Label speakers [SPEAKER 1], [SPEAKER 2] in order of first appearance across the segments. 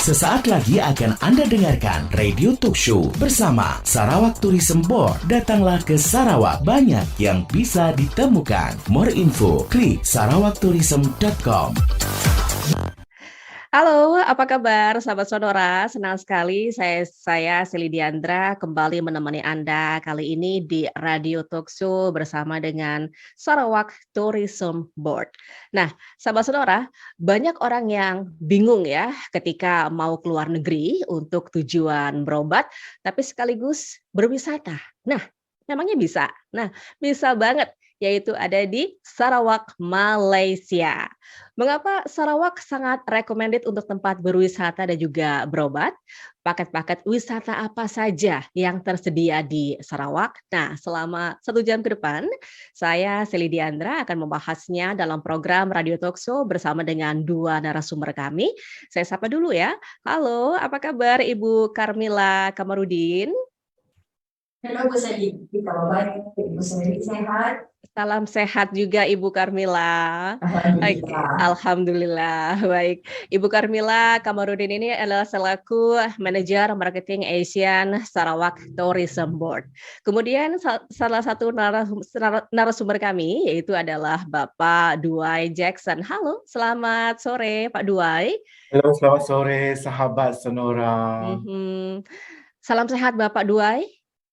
[SPEAKER 1] Sesaat lagi akan Anda dengarkan Radio Talk Show bersama Sarawak Tourism Board. Datanglah ke Sarawak, banyak yang bisa ditemukan. More info, klik sarawaktourism.com.
[SPEAKER 2] Halo, apa kabar sahabat Sonora? Senang sekali saya Seli Diandra kembali menemani Anda kali ini di Radio Talk Show bersama dengan Sarawak Tourism Board. Nah, sahabat Sonora, banyak orang yang bingung ya ketika mau keluar negeri untuk tujuan berobat, tapi sekaligus berwisata. Nah, memangnya bisa? Nah, bisa banget, yaitu ada di Sarawak, Malaysia. Mengapa Sarawak sangat recommended untuk tempat berwisata dan juga berobat? Paket-paket wisata apa saja yang tersedia di Sarawak? Nah, selama 1 jam ke depan, saya Seli Diandra akan membahasnya dalam program Radio Talk Show bersama dengan 2 narasumber kami. Saya sapa dulu ya. Halo, apa kabar Ibu Karmila Kamarudin?
[SPEAKER 3] Halo Bu Seli, kabar baik, Ibu Seli sehat?
[SPEAKER 2] Salam sehat juga Ibu Karmila. Oke,
[SPEAKER 3] Alhamdulillah.
[SPEAKER 2] alhamdulillah. Baik, Ibu Karmila Kamarudin ini adalah selaku manajer marketing Asian Sarawak Tourism Board. Kemudian salah satu narasumber kami yaitu adalah Bapak Duai Jackson. Halo, selamat sore Pak Duai.
[SPEAKER 4] Halo, selamat sore sahabat Sonora.
[SPEAKER 2] Salam sehat Bapak Duai.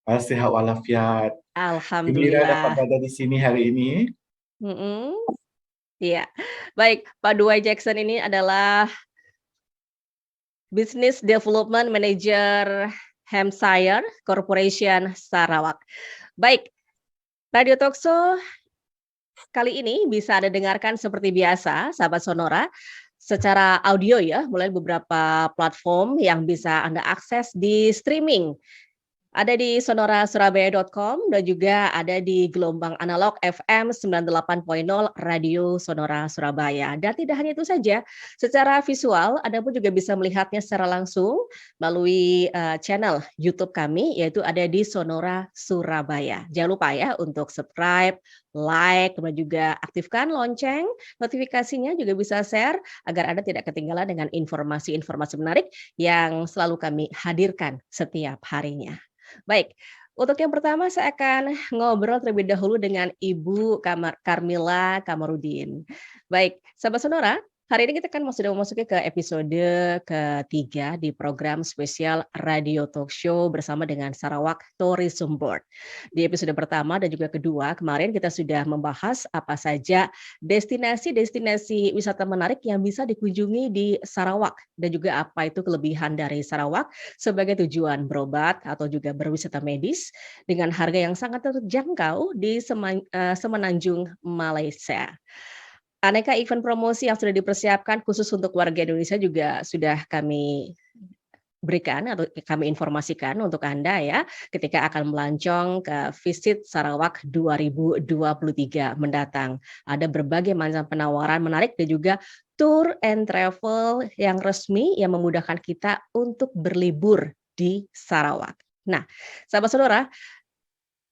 [SPEAKER 4] Sehat walafiat.
[SPEAKER 2] Alhamdulillah.
[SPEAKER 4] Gembira dapat berada di sini hari ini.
[SPEAKER 2] Iya, baik. Pak Duai Jackson ini adalah Business Development Manager Hampshire Corporation Sarawak. Baik, Radio Talk Show kali ini bisa Anda dengarkan seperti biasa, sahabat Sonora, secara audio ya, mulai beberapa platform yang bisa Anda akses di streaming. Ada di sonorasurabaya.com dan juga ada di gelombang analog FM 98.0 Radio Sonora Surabaya. Dan tidak hanya itu saja, secara visual Anda pun juga bisa melihatnya secara langsung melalui channel YouTube kami, yaitu ada di Sonora Surabaya. Jangan lupa ya untuk subscribe, like, kemudian juga aktifkan lonceng, notifikasinya juga bisa share agar Anda tidak ketinggalan dengan informasi-informasi menarik yang selalu kami hadirkan setiap harinya. Baik, untuk yang pertama saya akan ngobrol terlebih dahulu dengan Ibu Karmila Kamarudin. Baik, sahabat Sonora, hari ini kita kan sudah memasuki ke episode ketiga di program spesial Radio Talk Show bersama dengan Sarawak Tourism Board. Di episode pertama dan juga kedua kemarin kita sudah membahas apa saja destinasi-destinasi wisata menarik yang bisa dikunjungi di Sarawak dan juga apa itu kelebihan dari Sarawak sebagai tujuan berobat atau juga berwisata medis dengan harga yang sangat terjangkau di Semenanjung, Malaysia. Aneka event promosi yang sudah dipersiapkan khusus untuk warga Indonesia juga sudah kami berikan atau kami informasikan untuk Anda ya ketika akan melancong ke Visit Sarawak 2023 mendatang. Ada berbagai macam penawaran menarik dan juga tour and travel yang resmi yang memudahkan kita untuk berlibur di Sarawak. Nah, sahabat Sonora,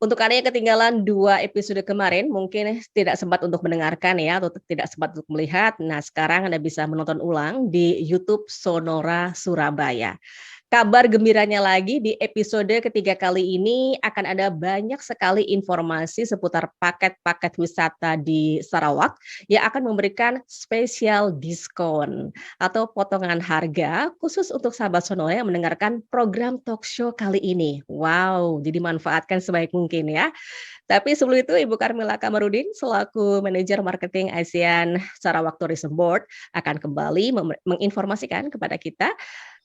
[SPEAKER 2] untuk Anda yang ketinggalan 2 episode kemarin, mungkin tidak sempat untuk mendengarkan ya, atau tidak sempat untuk melihat. Nah, sekarang Anda bisa menonton ulang di YouTube Sonora Surabaya. Kabar gembiranya lagi di episode ketiga kali ini akan ada banyak sekali informasi seputar paket-paket wisata di Sarawak yang akan memberikan spesial diskon atau potongan harga khusus untuk sahabat Sonora yang mendengarkan program talk show kali ini. Wow, jadi manfaatkan sebaik mungkin ya. Tapi sebelum itu Ibu Karmila Kamarudin selaku manajer marketing ASEAN Sarawak Tourism Board akan kembali menginformasikan kepada kita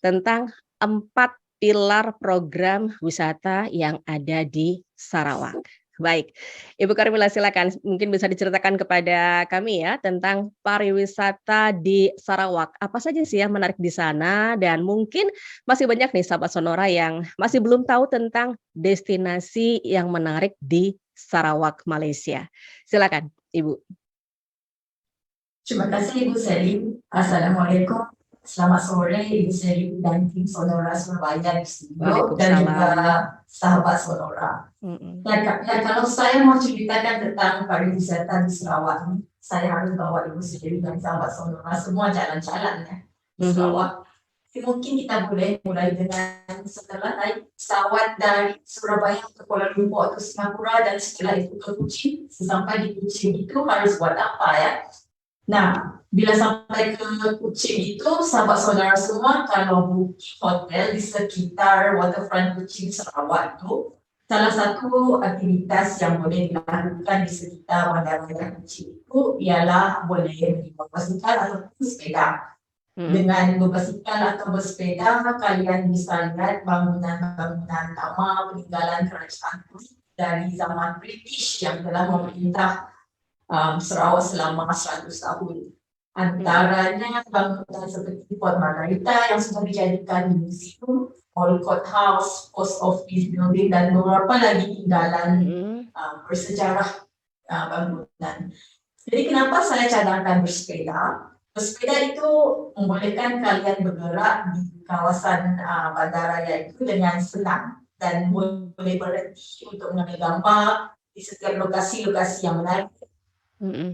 [SPEAKER 2] tentang 4 pilar program wisata yang ada di Sarawak. Baik, Ibu Karmila silakan mungkin bisa diceritakan kepada kami ya tentang pariwisata di Sarawak. Apa saja sih yang menarik di sana dan mungkin masih banyak nih sahabat Sonora yang masih belum tahu tentang destinasi yang menarik di Sarawak, Malaysia. Silakan, Ibu.
[SPEAKER 3] Terima kasih Ibu Seli. Assalamualaikum. Selamat sore Ibu Seli dan tim Sonora Surabaya di studio dan juga sahabat Sonora. Kalau saya mau ceritakan tentang pariwisata di Sarawak, saya harus bawa Ibu Seli dan sahabat Sonora semua jalan-jalan ya di Sarawak. Mungkin kita boleh mulai dengan setelah naik pesawat dari Surabaya ke Kuala Lumpur atau Singapura dan setelah itu ke Kuching. Sampai di Kuching itu harus buat apa ya? Nah, bila sampai ke Kuching itu, sahabat saudara semua kalau booking hotel di sekitar waterfront Kuching Sarawak itu, salah satu aktivitas yang boleh dilakukan di sekitar bandara Kuching itu ialah boleh berbasikal atau sepeda. Dengan berbasikal atau bersepeda, kalian bisa lihat bangunan-bangunan lama peninggalan kerajaan dari zaman British yang telah memerintah Sarawak selama 100 tahun. Antaranya bangunan seperti Port Margarita yang sudah dijadikan museum, Old Court House, Post Office Building, dan beberapa lagi tinggalan bersejarah bangunan. Jadi kenapa saya cadangkan bersepeda? Bersepeda itu membolehkan kalian bergerak di kawasan bandaraya itu dengan senang dan boleh berhenti untuk mengambil gambar di setiap lokasi-lokasi yang menarik.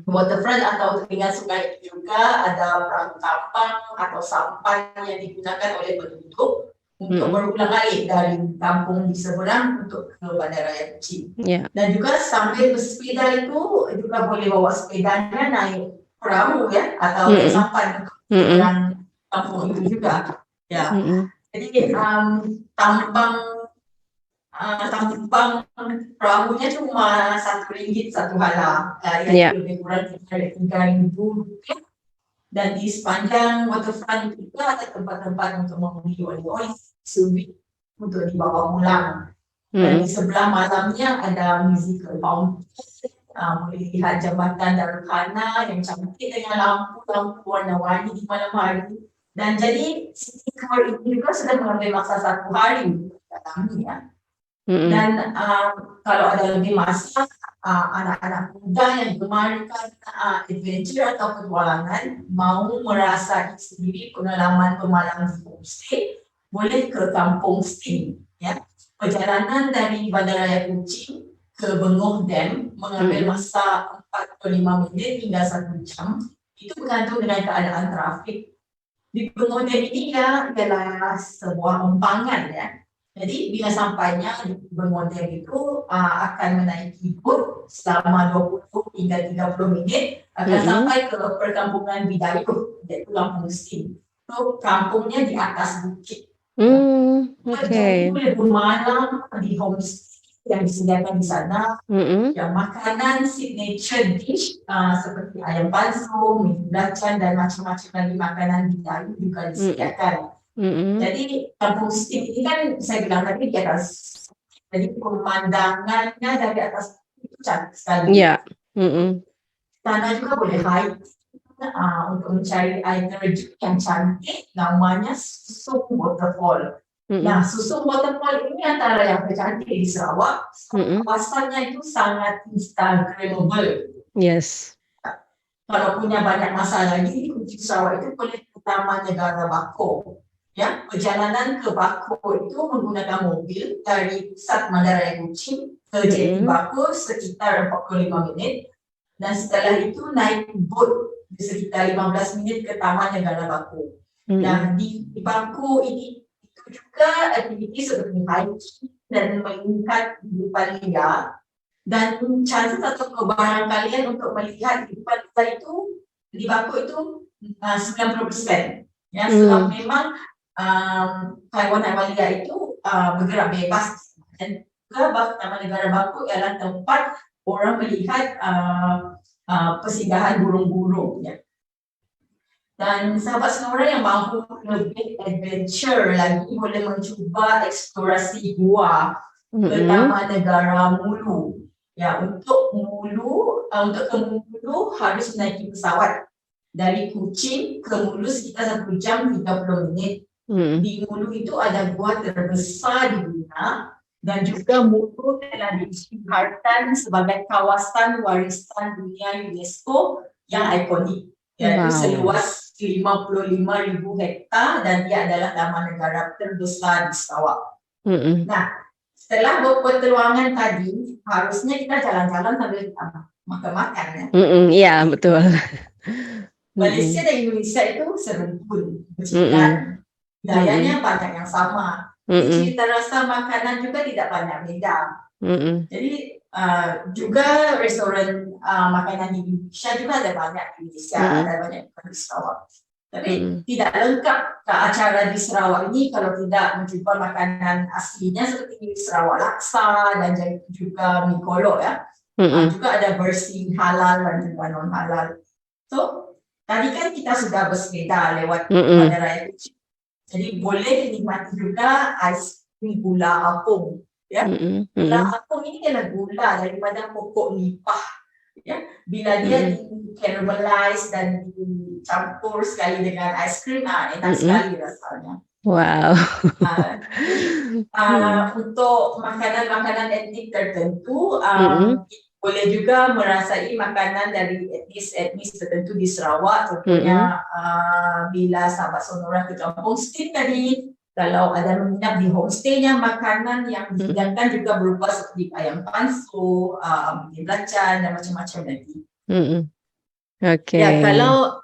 [SPEAKER 3] Waterfront atau telinga sungai itu juga ada perahu kapal atau sampan yang digunakan oleh penduduk untuk berulang alik dari kampung di seberang untuk ke bandaraya Kuching. Dan juga sambil bersepeda itu juga boleh bawa sepedanya naik perahu ya atau sampan untuk seberang kampung itu juga. Ya. Jadi tambang perahunya cuma RM1 satu hala, yang lebih kurang RM3,000. Dan di sepanjang waterfront itu ada tempat-tempat untuk membeli oleh-oleh souvenir untuk dibawa pulang. Dan di sebelah malamnya ada musical fountain, boleh lihat jambatan Darukana yang cantik dengan lampu-lampu warna-warni di malam hari. Dan jadi city tour ini juga sudah mengambil masa 1 hari untuk dalamnya. Dan kalau ada lebih masa, anak-anak muda yang gemarikan adventure atau petualangan mau merasai sendiri pengalaman bermalam di homestay, boleh ke kampung stay. Ya. Perjalanan dari Bandaraya Kuching ke Bengoh Dam mengambil masa 45 minit hingga 1 jam. Itu bergantung dengan keadaan trafik. Di Bengoh Dam ini ialah sebuah empangan ya. Jadi bila sampainya di Bengoh Dam itu akan menaiki boat selama 20 hingga 30 menit akan sampai ke perkampungan Bidayuh, yaitu Kampung Sting. So, kampungnya di atas bukit. Jadi boleh bermalam di homestay yang disediakan di sana. Yang makanan signature dish seperti ayam pansu, mie belacan dan macam-macam lagi makanan Bidayuh juga disediakan. Jadi kampung Sting ini kan saya bilang tadi di atas, jadi pemandangannya dari atas itu cantik sekali. Sana juga boleh hike untuk mencari air terjun yang cantik, namanya Susung Waterfall. Nah, Susung Waterfall ini antara yang tercantik di Sarawak. Kawasannya itu sangat instagramable.
[SPEAKER 2] Yes.
[SPEAKER 3] Kalau punya banyak masa lagi, kunci Sarawak itu boleh ke Taman Negara Bako. Ya, perjalanan ke Bako itu menggunakan mobil dari pusat Bandaraya Kuching ke JT Bako sekitar 45 menit. Dan setelah itu naik boat di sekitar 15 menit ke Taman Negara Bako. Dan di Bako ini itu juga aktiviti seperti hiking dan melihat kehidupan liar. Dan chances atau kebaran kalian untuk melihat kehidupan liar itu di Bako itu 90%. Ya, sebab memang haiwan-haiwan liar itu bergerak bebas. Dan juga Taman Negara Bako ialah tempat orang melihat persinggahan burung-burung. Ya. Dan sahabat Sonora yang mahu lebih adventure lagi boleh mencuba eksplorasi gua ke Taman Negara Mulu. Ya, untuk ke Mulu harus menaiki pesawat dari Kuching ke Mulu sekitar 1 jam 30 menit. Di Mulu itu ada gua terbesar di dunia dan juga Mulu telah diisytiharkan sebagai kawasan warisan dunia UNESCO yang ikonik, yaitu seluas 55,000 hektar dan dia adalah taman negara terbesar di Sarawak. Nah, setelah berpetualangan tadi, harusnya kita jalan-jalan sambil makan-makan ya.
[SPEAKER 2] Iya, betul.
[SPEAKER 3] Malaysia dan Indonesia itu serumpun. Gayanya banyak yang sama. Cita rasa makanan juga tidak banyak beda. Jadi juga restoran makanan di Indonesia juga ada banyak di Indonesia, ada banyak di Sarawak. Tapi tidak lengkap ke acara di Sarawak ini kalau tidak mencoba makanan aslinya seperti Sarawak laksa dan juga mie kolok ya. Juga ada versi halal dan juga non halal. So tadi kan kita sudah bersepeda lewat pada raya kecil. Jadi boleh dinikmati juga ais krim gula apung. Ya, gula apung ini adalah gula daripada pokok nipah. Ya, bila dia di-caramelize dan dicampur sekali dengan ais krim, enak sekali rasanya.
[SPEAKER 2] Wow.
[SPEAKER 3] Untuk makanan-makanan etnik tertentu, boleh juga merasai makanan dari etnis tertentu di Sarawak. Contohnya bila sahabat Sonora ke kampung stay tadi, kalau ada menginap di homestay-nya, makanan yang dihidangkan juga berupa seperti ayam pansu, belacan dan macam-macam lagi.
[SPEAKER 2] Okay.
[SPEAKER 3] Ya, kalau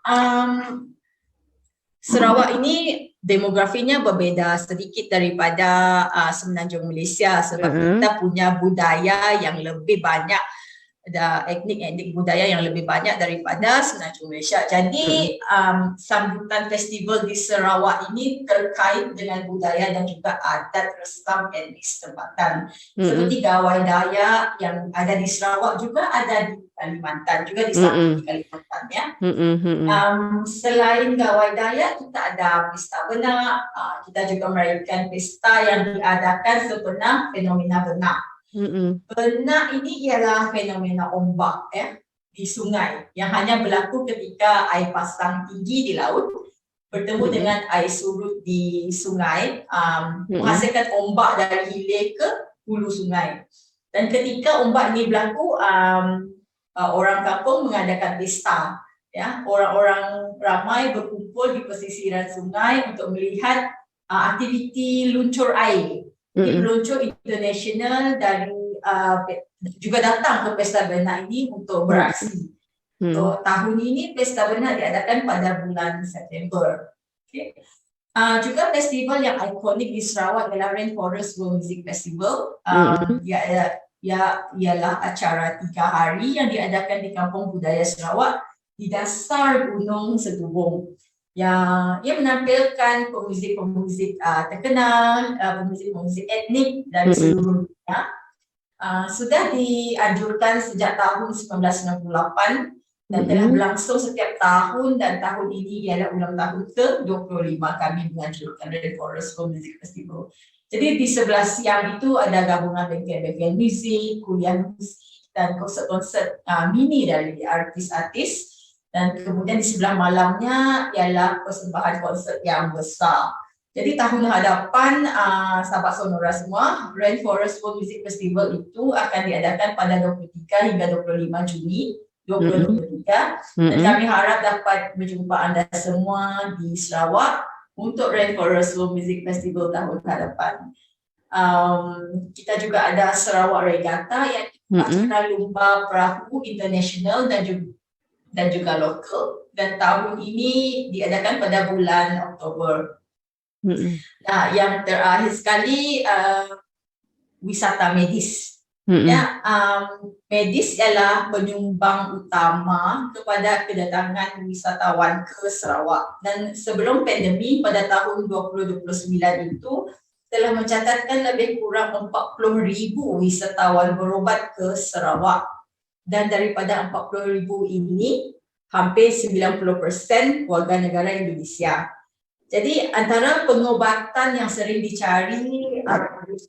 [SPEAKER 3] Sarawak ini demografinya berbeda sedikit daripada Semenanjung Malaysia sebab kita punya budaya yang lebih banyak, ada etnik budaya yang lebih banyak daripada Semenanjung Malaysia. Jadi sambutan festival di Sarawak ini terkait dengan budaya dan juga adat resam etnis tempatan. Seperti Gawai Dayak yang ada di Sarawak juga ada di Kalimantan, juga di Kalimantan ya. Selain Gawai Dayak, kita ada Pesta Benak, kita juga merayakan pesta yang diadakan sebenar fenomena benak. Benak ini ialah fenomena ombak ya di sungai yang hanya berlaku ketika air pasang tinggi di laut bertemu dengan air surut di sungai, menghasilkan ombak dari hilir ke hulu sungai. Dan ketika ombak ini berlaku, orang kampung mengadakan pesta. Ya, orang-orang ramai berkumpul di pesisiran sungai untuk melihat aktiviti luncur air. Peluncur internasional dari juga datang ke Pesta Benak ini untuk beraksi. So, tahun ini Pesta Benak diadakan pada bulan September. Okay. Juga festival yang ikonik di Sarawak adalah Rainforest World Music Festival. Ialah acara 3 hari yang diadakan di Kampung Budaya Sarawak di dasar Gunung Setubong. Yang ia menampilkan pemuzik-pemuzik terkenal, pemuzik-pemuzik etnik dari seluruh dunia. Sudah dianjurkan sejak tahun 1998 dan telah berlangsung setiap tahun, dan tahun ini ialah ulang tahun ke-25 kami menganjurkan Rainforest World Music Festival. Jadi di sebelah siang itu ada gabungan bengkel-bengkel muzik, kuliah musik dan konsert-konsert mini dari artis-artis. Dan kemudian di sebelah malamnya ialah persembahan konsert yang besar. Jadi tahun hadapan sahabat Sonora semua, Rainforest World Music Festival itu akan diadakan pada 23 hingga 25 Juni 2023. Dan kami harap dapat berjumpa anda semua di Sarawak untuk Rainforest World Music Festival tahun hadapan. Kita juga ada Sarawak Regatta yang acara lumba perahu internasional dan juga lokal, dan tahun ini diadakan pada bulan Oktober. Nah, yang terakhir sekali wisata medis. Ya, medis ialah penyumbang utama kepada kedatangan wisatawan ke Sarawak. Dan sebelum pandemik pada tahun 2029 itu telah mencatatkan lebih kurang 40,000 wisatawan berobat ke Sarawak. Dan daripada 40,000 ini, hampir 90% warga negara Indonesia. Jadi antara pengobatan yang sering dicari di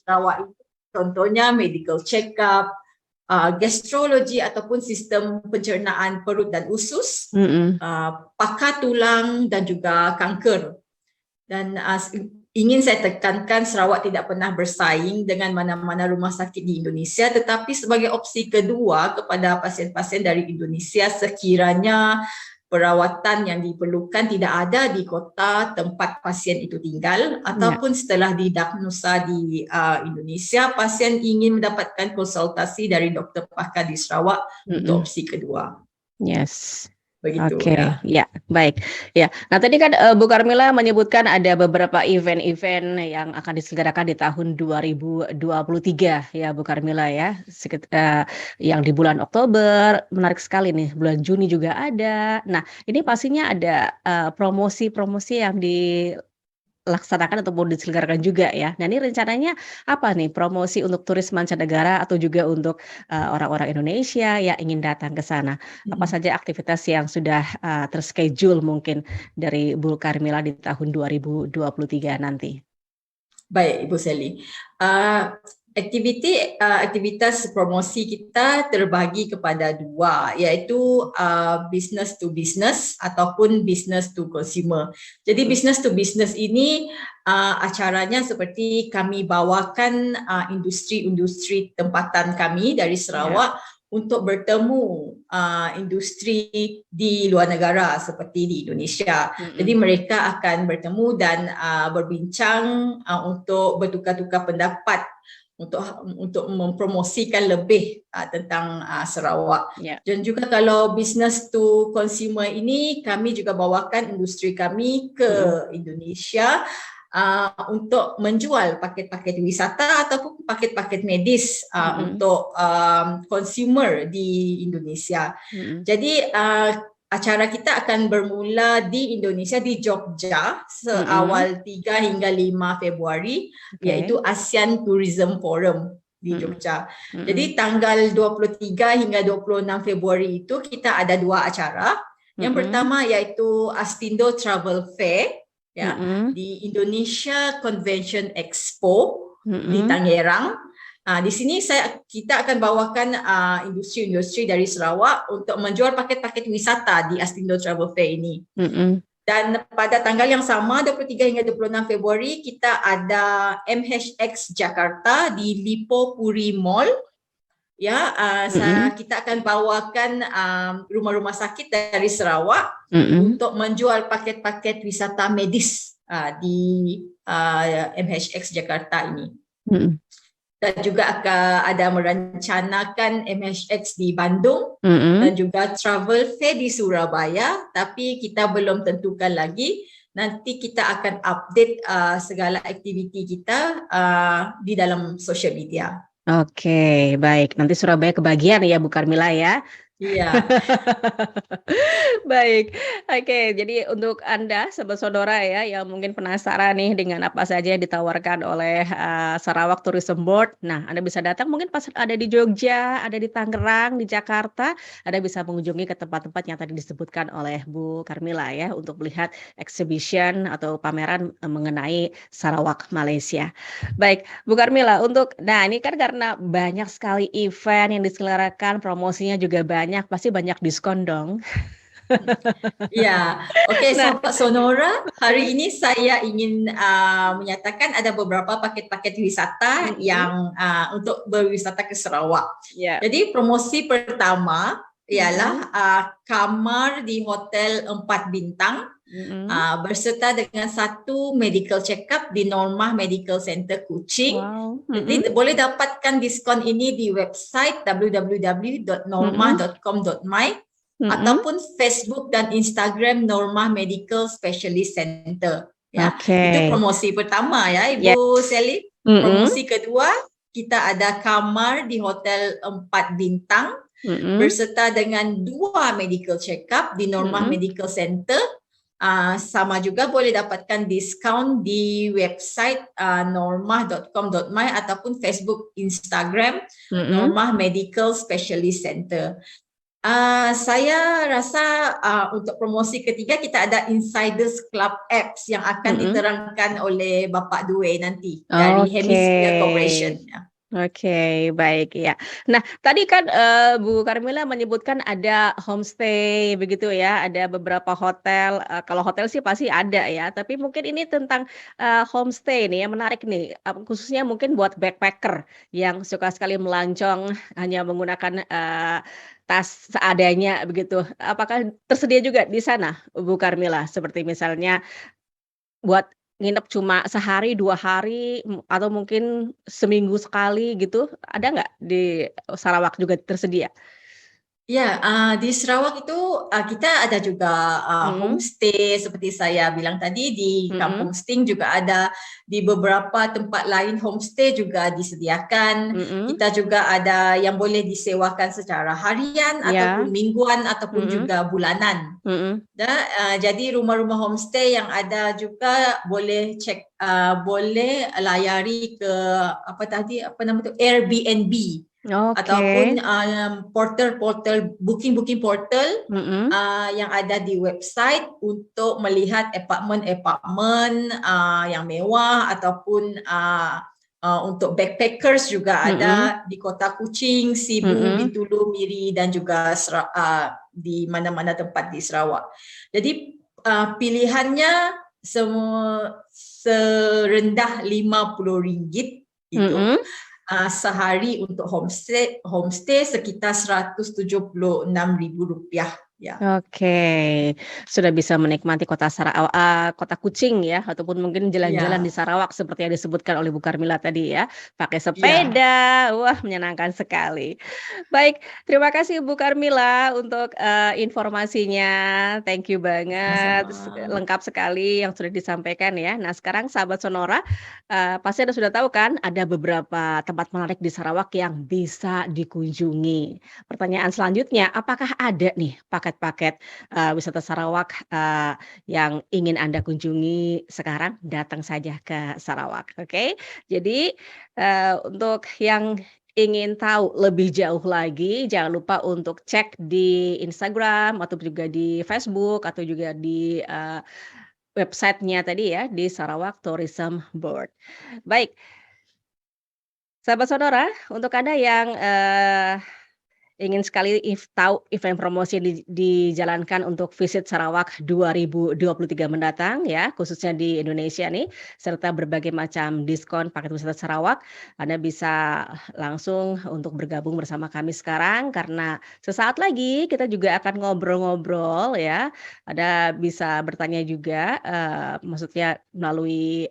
[SPEAKER 3] Sarawak itu contohnya medical check-up, gastrologi ataupun sistem pencernaan perut dan usus, pakar tulang dan juga kanker. Dan ingin saya tekankan, Sarawak tidak pernah bersaing dengan mana-mana rumah sakit di Indonesia, tetapi sebagai opsi kedua kepada pasien-pasien dari Indonesia sekiranya perawatan yang diperlukan tidak ada di kota tempat pasien itu tinggal, ataupun setelah didiagnosa di Indonesia, pasien ingin mendapatkan konsultasi dari doktor pakar di Sarawak untuk opsi kedua.
[SPEAKER 2] Yes.
[SPEAKER 3] begitu
[SPEAKER 2] Oke,
[SPEAKER 3] ya.
[SPEAKER 2] ya, baik. Ya. Nah, tadi kan Bu Karmila menyebutkan ada beberapa event-event yang akan diselenggarakan di tahun 2023 ya Bu Karmila ya. Yang di bulan Oktober, menarik sekali nih. Bulan Juni juga ada. Nah, ini pastinya ada promosi-promosi yang dilaksanakan ataupun diselenggarakan juga ya. Nah, ini rencananya apa nih promosi untuk turis mancanegara atau juga untuk orang-orang Indonesia yang ingin datang ke sana? Apa saja aktivitas yang sudah terschedule mungkin dari Bu Karmila di tahun 2023 nanti?
[SPEAKER 3] Baik, Ibu Sally. Aktivitas promosi kita terbagi kepada dua, iaitu business to business ataupun business to consumer. Jadi business to business ini acaranya seperti kami bawakan industri-industri tempatan kami dari Sarawak untuk bertemu industri di luar negara seperti di Indonesia. Jadi mereka akan bertemu dan berbincang untuk bertukar-tukar pendapat untuk mempromosikan lebih tentang Sarawak. Dan juga kalau business to consumer ini, kami juga bawakan industri kami ke Indonesia untuk menjual paket-paket wisata ataupun paket-paket medis untuk consumer di Indonesia. Jadi acara kita akan bermula di Indonesia, di Jogja, seawal 3 hingga 5 Februari, iaitu ASEAN Tourism Forum di Jogja. Jadi tanggal 23 hingga 26 Februari itu kita ada dua acara. Yang pertama iaitu Astindo Travel Fair, ya, di Indonesia Convention Expo di Tangerang. Di sini kita akan bawakan industri-industri dari Sarawak untuk menjual paket-paket wisata di Astindo Travel Fair ini. Dan pada tanggal yang sama, 23 hingga 26 Februari, kita ada MHX Jakarta di Lippo Puri Mall. Ya, kita akan bawakan rumah-rumah sakit dari Sarawak untuk menjual paket-paket wisata medis di MHX Jakarta ini. Dan juga akan ada merencanakan MHX di Bandung dan juga travel fair di Surabaya, tapi kita belum tentukan lagi. Nanti kita akan update segala aktiviti kita di dalam social media.
[SPEAKER 2] Oke, baik. Nanti Surabaya kebagian ya Bu Karmila ya.
[SPEAKER 3] Iya.
[SPEAKER 2] Baik, oke. Jadi untuk Anda, sobat Sonora ya, yang mungkin penasaran nih dengan apa saja yang ditawarkan oleh Sarawak Tourism Board. Nah, Anda bisa datang mungkin pas ada di Jogja, ada di Tangerang, di Jakarta. Anda bisa mengunjungi ke tempat-tempat yang tadi disebutkan oleh Bu Karmila ya, untuk melihat exhibition atau pameran mengenai Sarawak, Malaysia. Baik, Bu Karmila, nah ini kan karena banyak sekali event yang diselenggarakan, promosinya juga banyak, pasti banyak diskon dong.
[SPEAKER 3] Ya, oke,
[SPEAKER 2] Nah,
[SPEAKER 3] sahabat Sonora, hari ini saya ingin menyatakan ada beberapa paket-paket wisata yang untuk berwisata ke Sarawak. Jadi promosi pertama ialah kamar di hotel 4 bintang berserta dengan 1 medical check-up di Normah Medical Center Kuching. Jadi boleh dapatkan diskon ini di website www.normah.com.my ataupun Facebook dan Instagram Normah Medical Specialist Center. Ya, itu promosi pertama ya, Ibu Sally. Promosi kedua, kita ada kamar di hotel 4 bintang berserta dengan 2 medical check-up di Normah Medical Center. Sama juga boleh dapatkan diskon di website normah.com.my ataupun Facebook, Instagram Normah Medical Specialist Center. Saya rasa untuk promosi ketiga kita ada Insiders Club Apps yang akan diterangkan oleh Bapak Due nanti dari Hemisphere Corporation.
[SPEAKER 2] Oke, baik ya. Nah, tadi kan Bu Karmila menyebutkan ada homestay begitu ya, ada beberapa hotel. Kalau hotel sih pasti ada ya, tapi mungkin ini tentang homestay nih yang menarik nih, khususnya mungkin buat backpacker yang suka sekali melancong hanya menggunakan tas seadanya begitu. Apakah tersedia juga di sana, Bu Karmila? Seperti misalnya buat nginep cuma sehari, 2 hari, atau mungkin seminggu sekali gitu, ada nggak di Sarawak juga tersedia?
[SPEAKER 3] Ya, di Sarawak itu kita ada juga homestay seperti saya bilang tadi di Kampung Sting juga ada, di beberapa tempat lain homestay juga disediakan. Kita juga ada yang boleh disewakan secara harian ataupun mingguan ataupun juga bulanan. Jadi rumah-rumah homestay yang ada juga boleh boleh layari ke apa nama tu, Airbnb. Ataupun portal booking portal yang ada di website untuk melihat apartmen yang mewah ataupun untuk backpackers juga ada di Kota Kuching, Sibu, Bintulu, Miri dan juga di mana-mana tempat di Sarawak. Jadi pilihannya semua serendah RM50 itu. Sehari untuk homestay sekitar RM176,000 ya.
[SPEAKER 2] Oke, sudah bisa menikmati kota kota Kuching ya, ataupun mungkin jalan-jalan di Sarawak seperti yang disebutkan oleh Bu Karmila tadi ya, pakai sepeda, wah menyenangkan sekali. Baik, terima kasih Bu Karmila untuk informasinya, thank you banget, lengkap sekali yang sudah disampaikan ya. Nah sekarang sahabat Sonora, pasti Anda sudah tahu kan, ada beberapa tempat menarik di Sarawak yang bisa dikunjungi. Pertanyaan selanjutnya, apakah ada nih paket wisata Sarawak yang ingin Anda kunjungi sekarang? Datang saja ke Sarawak, oke? Jadi untuk yang ingin tahu lebih jauh lagi, jangan lupa untuk cek di Instagram atau juga di Facebook atau juga di websitenya tadi ya, di Sarawak Tourism Board. Baik, sahabat Sonora, untuk Anda yang ingin sekali tahu event promosi dijalankan untuk Visit Sarawak 2023 mendatang ya, khususnya di Indonesia nih, serta berbagai macam diskon paket wisata Sarawak, Anda bisa langsung untuk bergabung bersama kami sekarang karena sesaat lagi kita juga akan ngobrol-ngobrol ya. Anda bisa bertanya juga, maksudnya melalui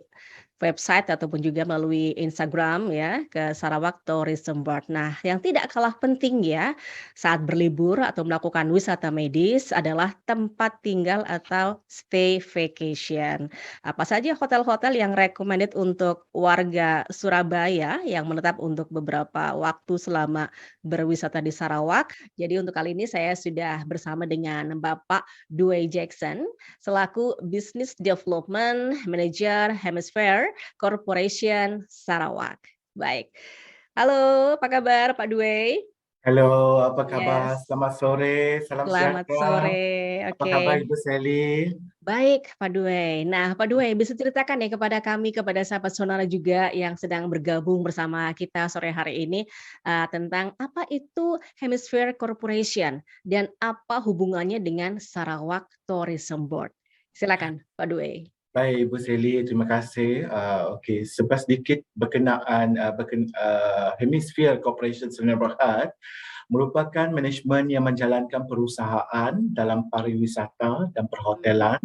[SPEAKER 2] website ataupun juga melalui Instagram ya ke Sarawak Tourism Board. Nah, yang tidak kalah penting ya saat berlibur atau melakukan wisata medis adalah tempat tinggal atau stay vacation. Apa saja hotel-hotel yang recommended untuk warga Surabaya yang menetap untuk beberapa waktu selama berwisata di Sarawak. Jadi untuk kali ini saya sudah bersama dengan Bapak Dway Jackson selaku Business Development Manager Hemisphere Corporation Sarawak. Baik. Halo, apa kabar Pak Dway?
[SPEAKER 4] Halo, apa kabar?
[SPEAKER 2] Yes.
[SPEAKER 4] Selamat sore, salam
[SPEAKER 2] Selamat
[SPEAKER 4] sejahtera.
[SPEAKER 2] sore.
[SPEAKER 4] Apa kabar Ibu Sally?
[SPEAKER 2] Baik, Pak Dway. Nah, Pak Dway bisa ceritakan ya kepada kami, kepada sahabat Sonora juga yang sedang bergabung bersama kita sore hari ini tentang apa itu Hemisphere Corporation dan apa hubungannya dengan Sarawak Tourism Board. Silakan, Pak Dway.
[SPEAKER 4] Baik Ibu Sally, terima kasih. Okey, sedikit berkenaan Hemisphere Corporation Sdn Bhd merupakan manajemen yang menjalankan perusahaan dalam pariwisata dan perhotelan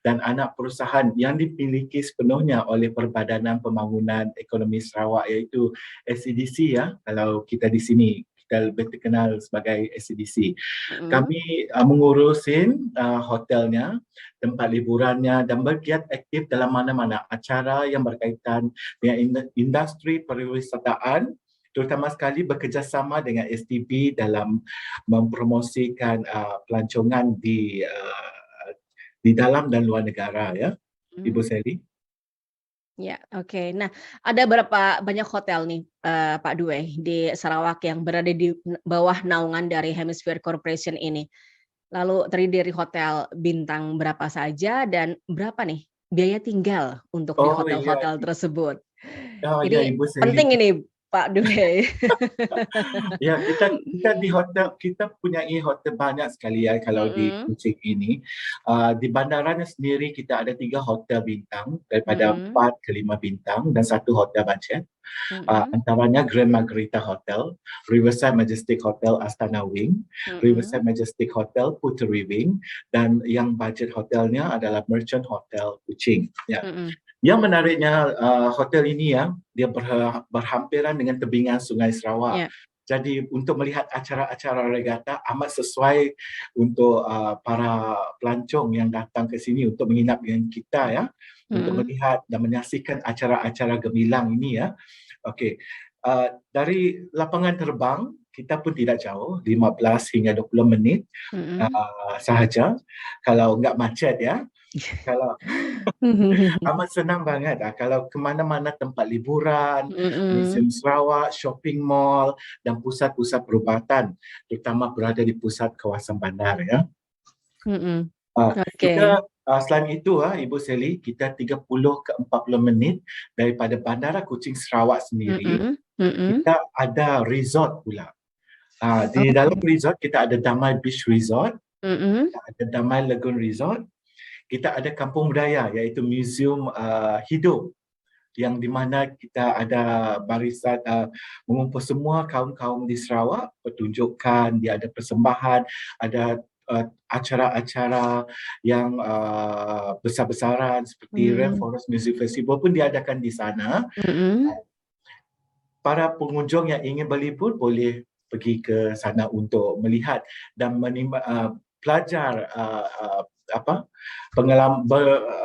[SPEAKER 4] dan anak perusahaan yang dimiliki sepenuhnya oleh Perbadanan Pembangunan Ekonomi Sarawak iaitu SCDC ya, kalau kita di sini kita lebih terkenal sebagai SCDC. Kami mengurusin hotelnya, tempat liburannya dan bergiat aktif dalam mana-mana acara yang berkaitan dengan industri pariwisataan, terutama sekali bekerjasama dengan STB dalam mempromosikan pelancongan di dalam dan luar negara ya, Ibu Sally.
[SPEAKER 2] Ya, oke. Nah, ada berapa banyak hotel nih, Pak Dway, di Sarawak yang berada di bawah naungan dari Hemisphere Corporation ini? Lalu terdiri dari hotel bintang berapa saja dan berapa nih biaya tinggal untuk di hotel-hotel tersebut? Ini
[SPEAKER 4] Ibu Sally.
[SPEAKER 2] penting ini, Pak Dway.
[SPEAKER 4] Ya, kita di hotel, kita punya hotel banyak sekali ya kalau di Kuching ini. Di bandaranya sendiri kita ada 3 hotel bintang daripada 4 ke 5 bintang dan 1 hotel budget. Antaranya Grand Margarita Hotel, Riverside Majestic Hotel Astana Wing, Riverside Majestic Hotel Puteri Wing, dan yang budget hotelnya adalah Merchant Hotel Kuching. Ya. Yang menariknya hotel ini ya, dia berhampiran dengan tebingan Sungai Sarawak. Jadi untuk melihat acara-acara regata amat sesuai untuk para pelancong yang datang ke sini untuk menginap dengan kita ya, untuk melihat dan menyaksikan acara-acara gemilang ini ya. Okey. Dari lapangan terbang kita pun tidak jauh, 15 hingga 20 minit sahaja kalau enggak macet ya. Kalau amat senang banget kalau ke mana-mana tempat liburan, Museum Sarawak, shopping mall dan pusat-pusat perubatan, terutama berada di pusat kawasan bandar ya. Kita selain itu Ibu Sally, kita 30 ke 40 minit daripada Bandara Kuching Sarawak sendiri, kita ada resort pula. Di dalam resort kita ada Damai Beach Resort, kita ada Damai Lagoon Resort, kita ada kampung budaya iaitu museum hidup yang di mana kita ada barisan mengumpul semua kaum-kaum di Sarawak, pertunjukan, dia ada persembahan, ada acara-acara yang besar-besaran seperti Rainforest Music Festival pun diadakan di sana. Para pengunjung yang ingin berlibur boleh pergi ke sana untuk melihat dan belajar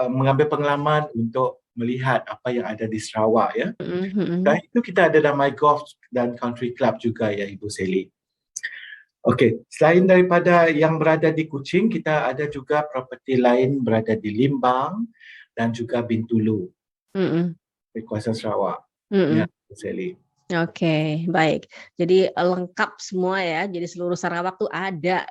[SPEAKER 4] mengambil pengalaman untuk melihat apa yang ada di Sarawak ya. Dan itu kita ada Damai Golf dan Country Club juga ya Ibu Sally. Okey, selain daripada yang berada di Kuching, kita ada juga properti lain berada di Limbang dan juga Bintulu. Di kawasan Sarawak. Ya, Ibu Sally.
[SPEAKER 2] Oke, baik. Jadi lengkap semua ya. Jadi seluruh Sarawak tuh ada.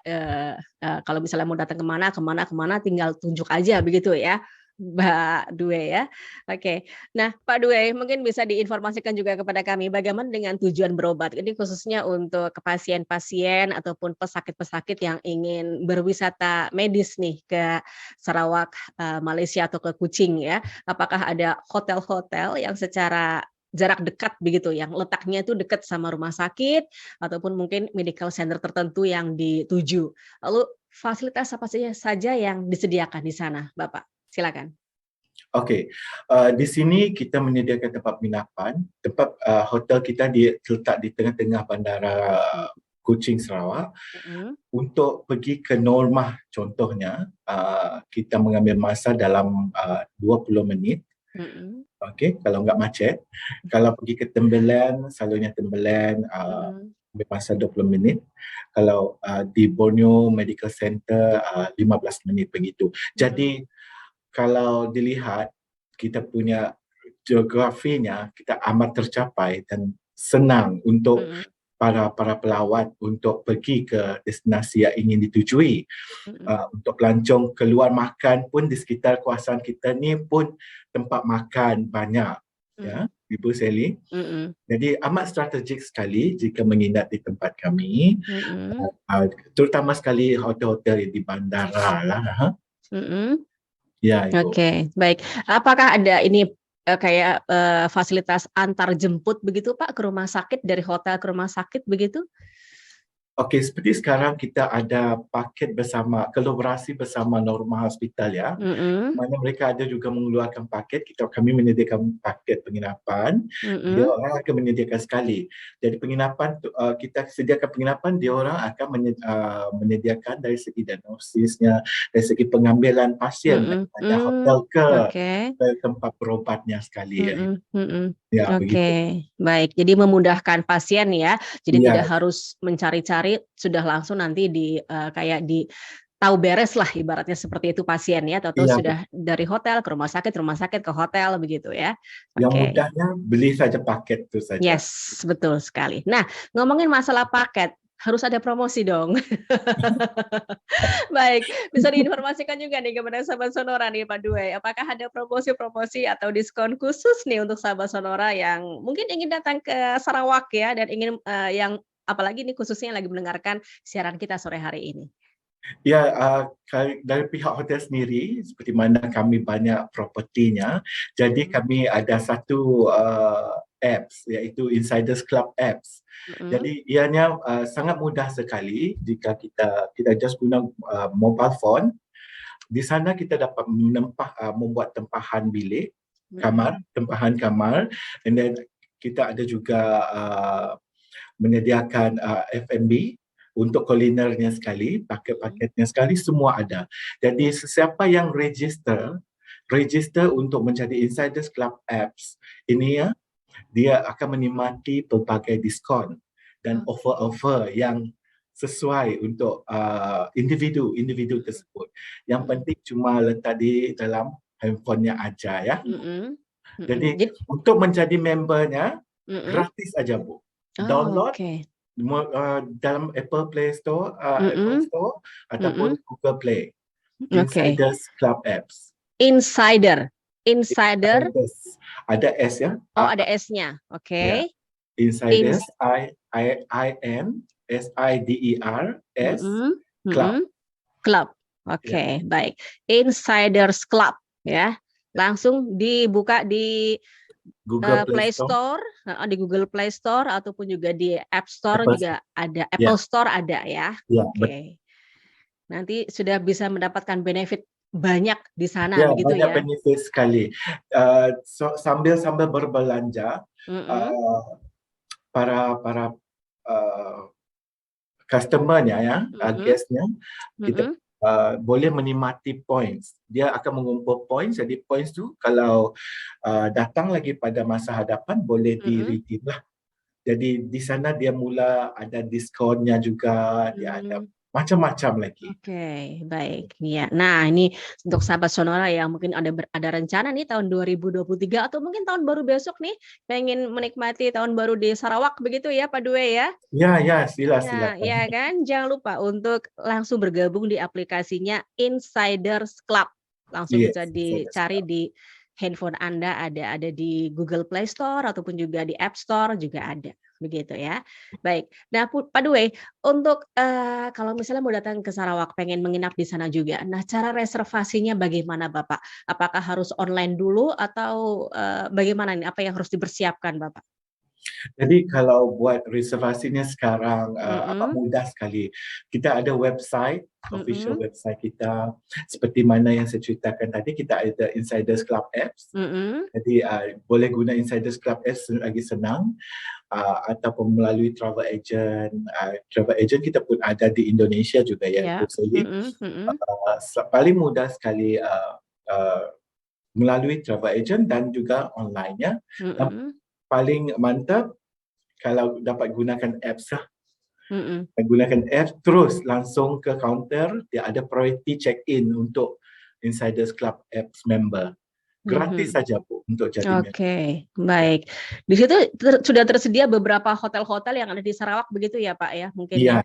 [SPEAKER 2] Kalau misalnya mau datang kemana, tinggal tunjuk aja begitu ya, Mbak Dwe ya. Oke. Nah, Pak Dwe, mungkin bisa diinformasikan juga kepada kami bagaimana dengan tujuan berobat. Ini khususnya untuk pasien-pasien ataupun pesakit-pesakit yang ingin berwisata medis nih ke Sarawak, Malaysia atau ke Kuching ya. Apakah ada hotel-hotel yang secara jarak dekat begitu, yang letaknya itu dekat sama rumah sakit ataupun mungkin medical center tertentu yang dituju. Lalu fasilitas apa saja yang disediakan di sana, Bapak? Silakan.
[SPEAKER 4] Okey, di sini kita menyediakan tempat penginapan. Tempat hotel kita terletak di tengah-tengah bandara Kuching Sarawak. Untuk pergi ke Normah contohnya, kita mengambil masa dalam 20 minit. Okey, kalau enggak macet. Kalau pergi ke Tembelan, selalunya Tembelan ambil masa 20 minit. Kalau di Borneo Medical Center 15 minit begitu. Jadi kalau dilihat kita punya geografinya, kita amat tercapai dan senang untuk para pelawat untuk pergi ke destinasi yang ingin ditujui. Untuk pelancong keluar makan pun di sekitar kawasan kita ni pun tempat makan banyak ya Ibu Sally. Jadi amat strategik sekali jika menginap di tempat kami, terutama sekali hotel-hotel di bandara lah. Ya, Ibu.
[SPEAKER 2] Oke, baik. Apakah ada ini kayak fasilitas antar jemput begitu Pak ke rumah sakit, dari hotel ke rumah sakit begitu?
[SPEAKER 4] Okey, seperti sekarang kita ada paket bersama, kolaborasi bersama Norma Hospital ya. Mana mereka ada juga mengeluarkan paket, kami menyediakan paket penginapan, dia orang akan menyediakan sekali. Jadi penginapan, kita sediakan penginapan, dia orang akan menyediakan dari segi diagnosisnya, dari segi pengambilan pasien daripada hotel ke tempat berobatnya sekali ya. Ya,
[SPEAKER 2] Oke, baik. Jadi memudahkan pasien ya. Jadi tidak harus mencari-cari, sudah langsung nanti kayak di tahu beres lah ibaratnya seperti itu pasien ya. Atau sudah dari hotel ke rumah sakit ke hotel begitu ya.
[SPEAKER 4] Yang mudahnya beli saja paket itu saja.
[SPEAKER 2] Yes, betul sekali. Nah, ngomongin masalah paket, harus ada promosi dong. Baik, bisa diinformasikan juga nih kepada sahabat Sonora nih Pak Dwe. Apakah ada promosi-promosi atau diskon khusus nih untuk sahabat Sonora yang mungkin ingin datang ke Sarawak ya, dan ingin yang apalagi nih khususnya yang lagi mendengarkan siaran kita sore hari ini?
[SPEAKER 4] Ya, dari pihak hotel sendiri, seperti mana kami banyak propertinya, jadi kami ada satu apps, iaitu Insiders Club apps. Jadi ianya sangat mudah sekali jika kita just guna mobile phone. Di sana kita dapat membuat tempahan bilik, tempahan kamar, and then kita ada juga menyediakan F&B untuk kulinernya sekali, paket-paketnya sekali, semua ada. Jadi sesiapa yang register untuk menjadi Insiders Club Apps ini ya, dia akan menikmati pelbagai diskon dan offer-offer yang sesuai untuk individu tersebut. Yang penting cuma letak di dalam handphonenya aja ya. Jadi untuk menjadi membernya gratis aja Bu. Download dalam Apple Play Store, Apple Store ataupun Google Play. Insiders Club Apps.
[SPEAKER 2] Insider.
[SPEAKER 4] Ada S ya?
[SPEAKER 2] Oh, ada S-nya. Oke.
[SPEAKER 4] Ya. Insiders INSIDERS Club.
[SPEAKER 2] Club. Oke, baik. Insiders Club ya. Langsung dibuka di
[SPEAKER 4] Google
[SPEAKER 2] Play Store, di Google Play Store ataupun juga di App Store juga ada, Apple Store ada ya. Oke. Nanti sudah bisa mendapatkan benefit banyak di sana begitu ya.
[SPEAKER 4] Banyak benefit sekali. Sambil berbelanja, para customer-nya ya, guest-nya, kita boleh menikmati points. Dia akan mengumpul points, jadi points tu kalau datang lagi pada masa hadapan boleh di-redeem lah. Jadi di sana dia mula ada diskonnya juga, dia ada macam-macam lagi.
[SPEAKER 2] Oke, baik. Ya. Nah, ini untuk sahabat Sonora yang mungkin ada rencana nih tahun 2023 atau mungkin tahun baru besok nih pengen menikmati tahun baru di Sarawak begitu ya Pak Dwe ya?
[SPEAKER 4] Ya, silakan.
[SPEAKER 2] Ya kan, jangan lupa untuk langsung bergabung di aplikasinya Insiders Club. Langsung bisa dicari di handphone Anda, ada di Google Play Store ataupun juga di App Store juga ada. Begitu ya. Baik. Nah, Pak Dwe, untuk kalau misalnya mau datang ke Sarawak, pengen menginap di sana juga. Nah, cara reservasinya bagaimana, Bapak? Apakah harus online dulu atau bagaimana nih? Apa yang harus dipersiapkan, Bapak?
[SPEAKER 4] Jadi kalau buat reservasinya sekarang mudah sekali. Kita ada website, official website kita. Seperti mana yang saya ceritakan tadi, kita ada Insiders Club Apps. Jadi boleh guna Insiders Club Apps lagi senang. Ataupun melalui travel agent. Travel agent kita pun ada di Indonesia juga ya. Paling mudah sekali melalui travel agent dan juga online-nya. Paling mantap kalau dapat gunakan apps lah. Gunakan apps terus langsung ke counter, dia ada priority check-in untuk Insiders Club Apps member. Gratis saja Bu untuk jadi member.
[SPEAKER 2] Oke, baik. Di situ sudah tersedia beberapa hotel-hotel yang ada di Sarawak begitu ya Pak ya? Mungkin
[SPEAKER 4] ya.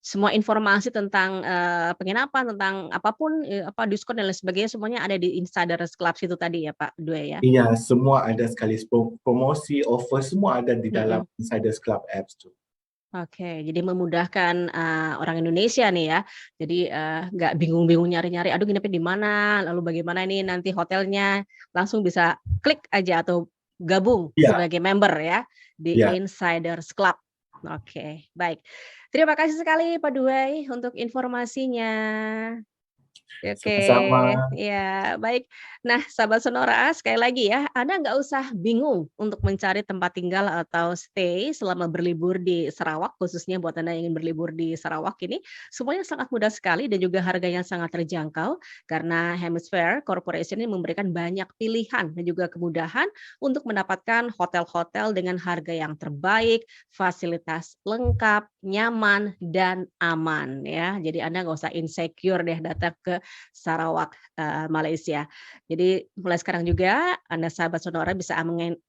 [SPEAKER 2] Semua informasi tentang penginapan, tentang apapun, diskon dan lain sebagainya, semuanya ada di Insiders Club itu tadi ya Pak Dwe ya?
[SPEAKER 4] Iya, semua ada sekali. Promosi, offer, semua ada di dalam Insiders Club Apps tuh.
[SPEAKER 2] Oke, jadi memudahkan orang Indonesia nih ya. Jadi nggak bingung-bingung nyari-nyari, aduh nginepnya di mana, lalu bagaimana ini nanti hotelnya, langsung bisa klik aja atau gabung sebagai member ya di Insiders Club. Oke, baik. Terima kasih sekali Pak Dwe untuk informasinya. Oke, ya baik. Nah, sahabat Sonora, sekali lagi ya, Anda nggak usah bingung untuk mencari tempat tinggal atau stay selama berlibur di Sarawak, khususnya buat Anda yang ingin berlibur di Sarawak ini, semuanya sangat mudah sekali dan juga harganya sangat terjangkau karena Hemisphere Corporation ini memberikan banyak pilihan dan juga kemudahan untuk mendapatkan hotel-hotel dengan harga yang terbaik, fasilitas lengkap, nyaman dan aman ya. Jadi Anda nggak usah insecure deh datang ke Sarawak, Malaysia. Jadi mulai sekarang juga Anda sahabat Sonora bisa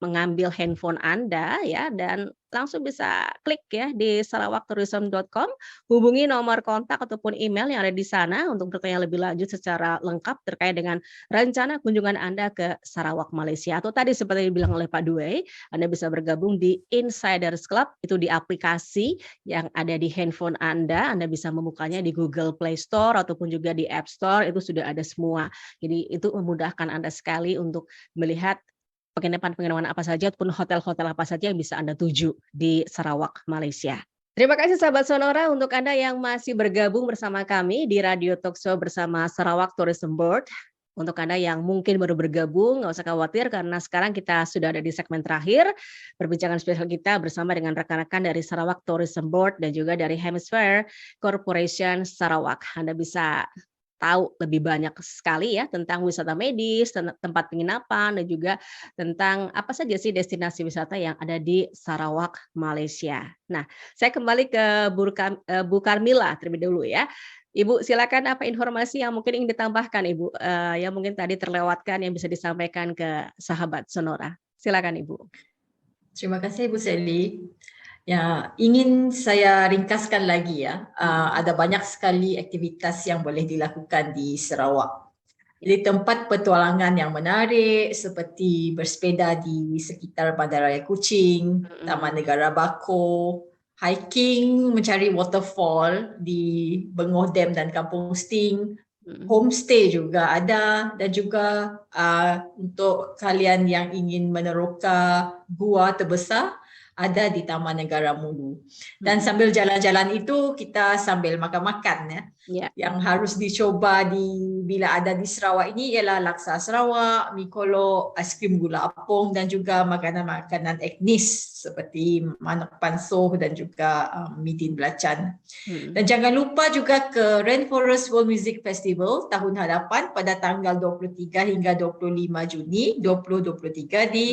[SPEAKER 2] mengambil handphone Anda ya dan langsung bisa klik ya di sarawaktourism.com, hubungi nomor kontak ataupun email yang ada di sana untuk bertanya lebih lanjut secara lengkap terkait dengan rencana kunjungan Anda ke Sarawak, Malaysia. Atau tadi seperti yang dibilang oleh Pak Dwe, Anda bisa bergabung di Insiders Club, itu di aplikasi yang ada di handphone Anda bisa membukanya di Google Play Store ataupun juga di App Store, itu sudah ada semua. Jadi itu memudahkan Anda sekali untuk melihat penginapan apa saja ataupun hotel-hotel apa saja yang bisa Anda tuju di Sarawak, Malaysia. Terima kasih sahabat Sonora untuk Anda yang masih bergabung bersama kami di Radio Talkshow bersama Sarawak Tourism Board. Untuk Anda yang mungkin baru bergabung, nggak usah khawatir karena sekarang kita sudah ada di segmen terakhir perbincangan spesial kita bersama dengan rekan-rekan dari Sarawak Tourism Board dan juga dari Hemisphere Corporation Sarawak. Anda bisa tahu lebih banyak sekali ya tentang wisata medis, tempat penginapan, dan juga tentang apa saja sih destinasi wisata yang ada di Sarawak, Malaysia. Nah, saya kembali ke Bu Carmila terlebih dahulu ya. Ibu, silakan apa informasi yang mungkin ingin ditambahkan, Ibu, yang mungkin tadi terlewatkan yang bisa disampaikan ke sahabat Sonora. Silakan, Ibu.
[SPEAKER 3] Terima kasih, Bu Sally. Ya, ingin saya ringkaskan lagi ya. Ada banyak sekali aktivitas yang boleh dilakukan di Sarawak. Jadi tempat petualangan yang menarik seperti bersepeda di sekitar Bandaraya Kuching, Taman Negara Bako, hiking, mencari waterfall di Bengoh Dam dan Kampung Sting, homestay juga ada, dan juga untuk kalian yang ingin meneroka gua terbesar, ada di Taman Negara Mulu. Dan sambil jalan-jalan itu kita sambil makan-makan ya. Yang harus dicoba bila ada di Sarawak ini ialah laksa Sarawak, mi kolok, aiskrim gula apung dan juga makanan-makanan etnis seperti manuk pansuh dan juga mi tin belacan. Dan jangan lupa juga ke Rainforest World Music Festival tahun hadapan pada tanggal 23 hingga 25 Juni 2023 di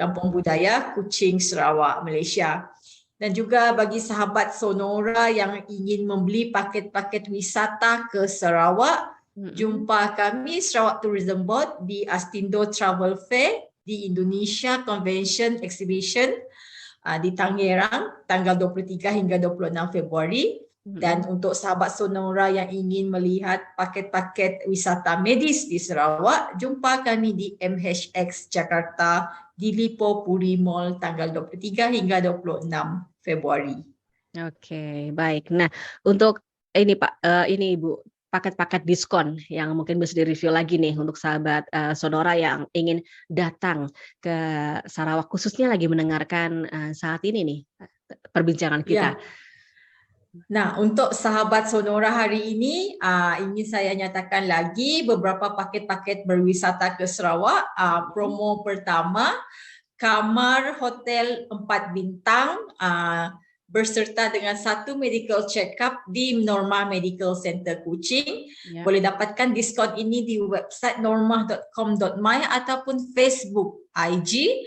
[SPEAKER 3] Kampung Budaya Kuching, Sarawak, Malaysia. Dan juga bagi sahabat Sonora yang ingin membeli paket-paket wisata ke Sarawak, jumpa kami Sarawak Tourism Board di Astindo Travel Fair di Indonesia Convention Exhibition di Tangerang tanggal 23 hingga 26 Februari. Dan untuk sahabat Sonora yang ingin melihat paket-paket wisata medis di Sarawak, jumpa kami di MHX Jakarta di Lippo Puri Mall tanggal 23 hingga 26 Februari.
[SPEAKER 2] Oke, baik. Nah, untuk ini Pak, ini Ibu, paket-paket diskon yang mungkin bisa direview lagi nih untuk sahabat Sonora yang ingin datang ke Sarawak, khususnya lagi mendengarkan saat ini nih perbincangan kita.
[SPEAKER 3] Ya. Nah, untuk sahabat Sonora hari ini, ingin saya nyatakan lagi beberapa paket-paket berwisata ke Sarawak. Promo pertama, kamar hotel 4 bintang berserta dengan 1 medical check-up di Norma Medical Center Kuching. Boleh dapatkan diskon ini di website normah.com.my ataupun Facebook IG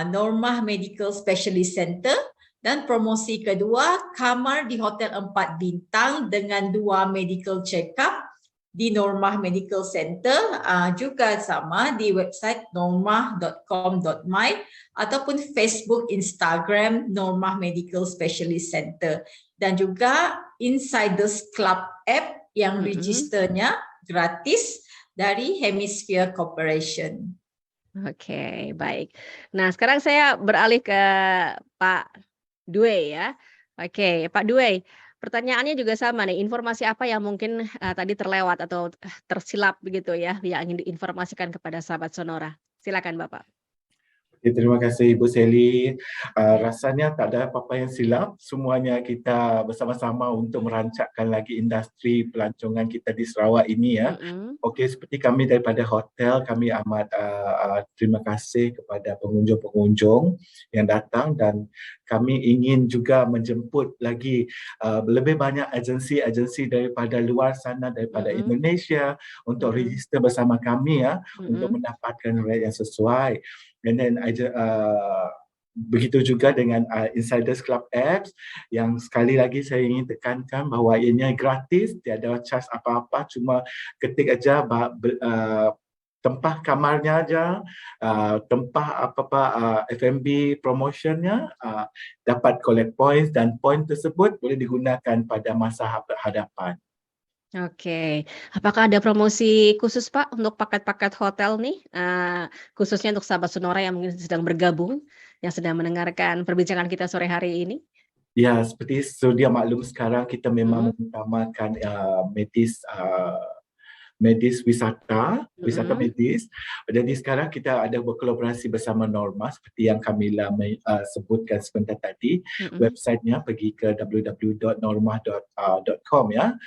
[SPEAKER 3] Normah Medical Specialist Center. Dan promosi kedua, kamar di hotel 4 bintang dengan 2 medical check-up di Normah Medical Center, juga sama di website normah.com.my ataupun Facebook, Instagram Normah Medical Specialist Center. Dan juga Insiders Club app yang registernya gratis dari Hemisphere Corporation.
[SPEAKER 2] Oke, baik. Nah, sekarang saya beralih ke Pak Dwe ya. Oke, Pak Dwe, pertanyaannya juga sama nih. Informasi apa yang mungkin tadi terlewat atau tersilap begitu ya yang ingin diinformasikan kepada sahabat Sonora? Silakan Bapak.
[SPEAKER 4] Terima kasih Ibu Sally. Rasanya tak ada apa-apa yang silap. Semuanya kita bersama-sama untuk merancangkan lagi industri pelancongan kita di Sarawak ini ya. Okey, seperti kami daripada hotel, kami amat terima kasih kepada pengunjung-pengunjung yang datang dan kami ingin juga menjemput lagi lebih banyak agensi-agensi daripada luar sana, daripada Indonesia untuk register bersama kami ya, untuk mendapatkan rate yang sesuai. And then begitu juga dengan Insiders Club apps yang sekali lagi saya ingin tekankan bahawa ianya gratis, tiada charge apa-apa, cuma ketik aja tempah kamarnya aja, tempah apa-apa F&B promotionnya, dapat collect points dan point tersebut boleh digunakan pada masa hadapan.
[SPEAKER 2] Oke, apakah ada promosi khusus Pak untuk paket-paket hotel nih, khususnya untuk sahabat Sonora yang mungkin sedang bergabung, yang sedang mendengarkan perbincangan kita sore hari ini?
[SPEAKER 4] Ya, seperti sedia maklum sekarang kita memang mengutamakan medis wisata medis. Jadi sekarang kita ada berkolaborasi bersama Norma seperti yang Kamila sebutkan sebentar tadi. Websitenya pergi ke www.norma.com ya.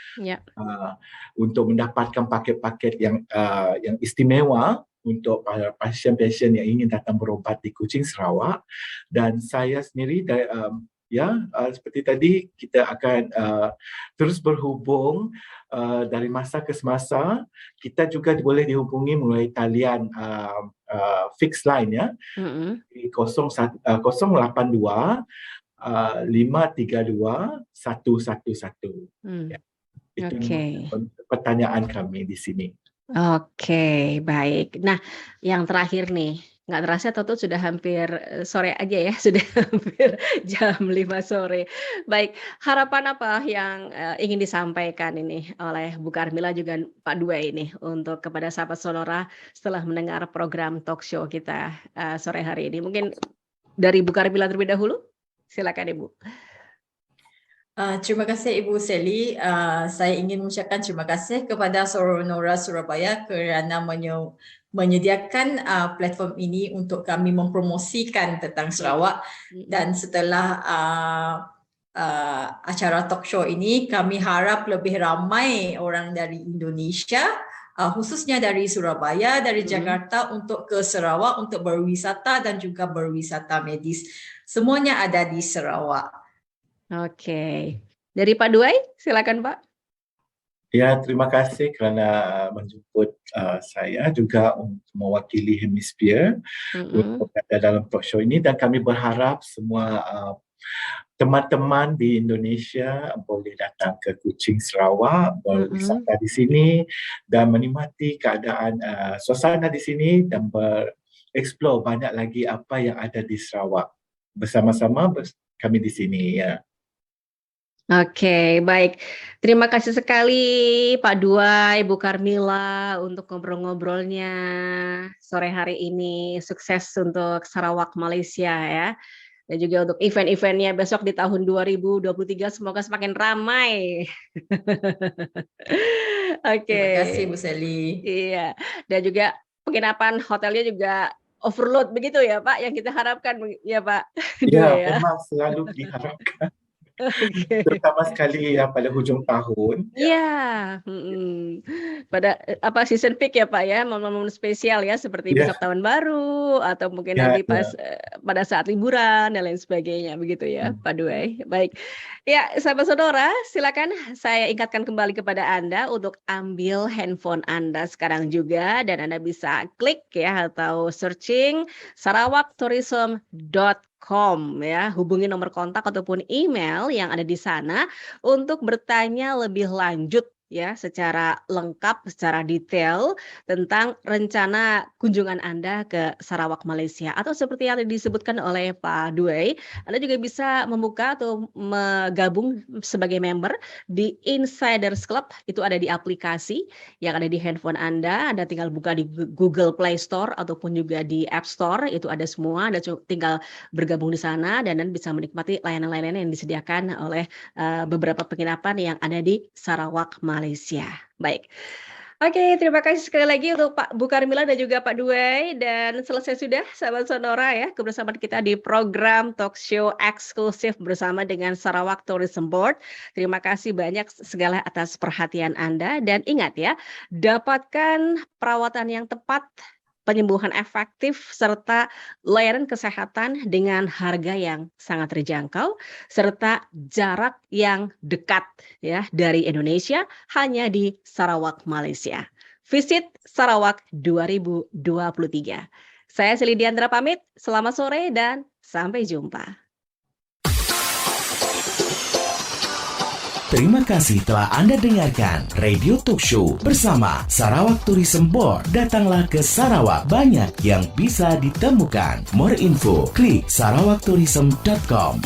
[SPEAKER 4] Untuk mendapatkan paket-paket yang istimewa untuk para pasien-pasien yang ingin datang berobat di Kuching, Sarawak. Dan saya sendiri seperti tadi kita akan terus berhubung dari masa ke semasa. Kita juga boleh dihubungi melalui talian fixed line ya, 082 532 111. Itu pertanyaan kami di sini.
[SPEAKER 2] Oke, baik. Nah, yang terakhir nih, nggak terasa Toto sudah hampir sore aja ya, sudah hampir jam 5 sore. Baik, harapan apa yang ingin disampaikan ini oleh Bu Karmila juga Pak Dway ini untuk kepada sahabat Sonora setelah mendengar program talk show kita sore hari ini? Mungkin dari Bu Karmila terlebih dahulu, silakan Ibu.
[SPEAKER 3] Terima kasih Ibu Sally. Saya ingin mengucapkan terima kasih kepada Sonora Surabaya kerana menyediakan platform ini untuk kami mempromosikan tentang Sarawak. Dan setelah acara talk show ini, kami harap lebih ramai orang dari Indonesia, khususnya dari Surabaya, dari Jakarta untuk ke Sarawak untuk berwisata dan juga berwisata medis. Semuanya ada di Sarawak.
[SPEAKER 2] Oke, dari Pak Dway, silakan Pak.
[SPEAKER 4] Ya, terima kasih kerana menjemput saya juga untuk mewakili Hemisphere untuk berada dalam talk show ini, dan kami berharap semua teman-teman di Indonesia boleh datang ke Kuching, Sarawak, berwisata di sini dan menikmati keadaan suasana di sini dan bereksplor banyak lagi apa yang ada di Sarawak. Bersama-sama kami di sini ya.
[SPEAKER 2] Oke, baik. Terima kasih sekali Pak Dway, Bu Karmila untuk ngobrol-ngobrolnya sore hari ini. Sukses untuk Sarawak, Malaysia ya. Dan juga untuk event-eventnya besok di tahun 2023 semoga semakin ramai. Oke.
[SPEAKER 3] Terima kasih Bu Sally.
[SPEAKER 2] Iya. Dan juga penginapan hotelnya juga overload begitu ya Pak, yang kita harapkan ya Pak.
[SPEAKER 4] Ya, memang selalu diharapkan. Terutama sekali pada hujung tahun.
[SPEAKER 2] Iya, pada season peak ya Pak ya, momen-momen spesial ya seperti besok tahun baru atau mungkin nanti pas pada saat liburan dan lain sebagainya begitu ya Pak Dway. Baik, ya sahabat Sonora, silakan saya ingatkan kembali kepada Anda untuk ambil handphone Anda sekarang juga dan Anda bisa klik ya atau searching sarawaktourism.com ya, hubungi nomor kontak ataupun email yang ada di sana untuk bertanya lebih lanjut ya secara lengkap, secara detail tentang rencana kunjungan Anda ke Sarawak, Malaysia. Atau seperti yang disebutkan oleh Pak Dway, Anda juga bisa membuka atau menggabung sebagai member di Insiders Club. Itu ada di aplikasi yang ada di handphone Anda. Anda tinggal buka di Google Play Store ataupun juga di App Store. Itu ada semua. Anda tinggal bergabung di sana dan Anda bisa menikmati layanan-layanan yang disediakan oleh beberapa penginapan yang ada di Sarawak, Malaysia. Baik. Oke, terima kasih sekali lagi untuk Bu Karmila dan juga Pak Dway. Dan selesai sudah sahabat Sonora ya kebersamaan kita di program talk show eksklusif bersama dengan Sarawak Tourism Board. Terima kasih banyak segala atas perhatian Anda dan ingat ya, dapatkan perawatan yang tepat, penyembuhan efektif, serta layanan kesehatan dengan harga yang sangat terjangkau, serta jarak yang dekat ya dari Indonesia hanya di Sarawak, Malaysia. Visit Sarawak 2023. Saya Sally Diandra pamit, selamat sore dan sampai jumpa.
[SPEAKER 1] Terima kasih telah Anda dengarkan Radio Talk Show bersama Sarawak Tourism Board. Datanglah ke Sarawak, banyak yang bisa ditemukan. More info, klik sarawaktourism.com.